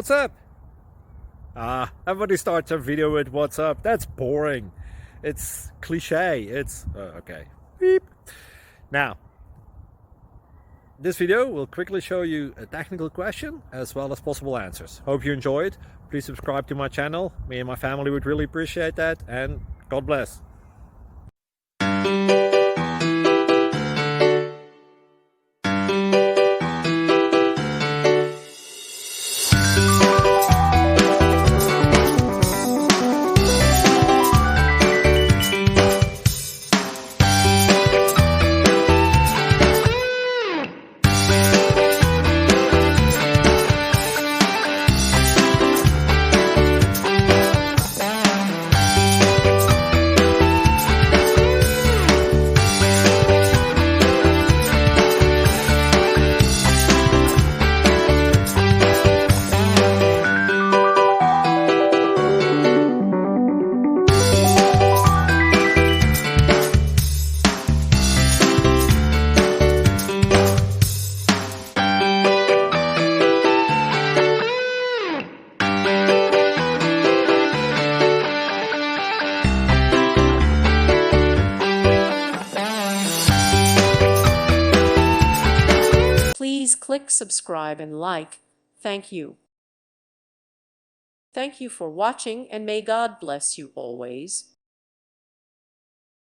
What's up? Everybody starts a video with what's up. That's boring. It's cliche. It's okay. Beep. Now, this video will quickly show you a technical question as well as possible answers. Hope you enjoyed. Please subscribe to my channel. Me and my family would really appreciate that, and God bless. Please click subscribe and like. Thank you. Thank you for watching, and may God bless you always.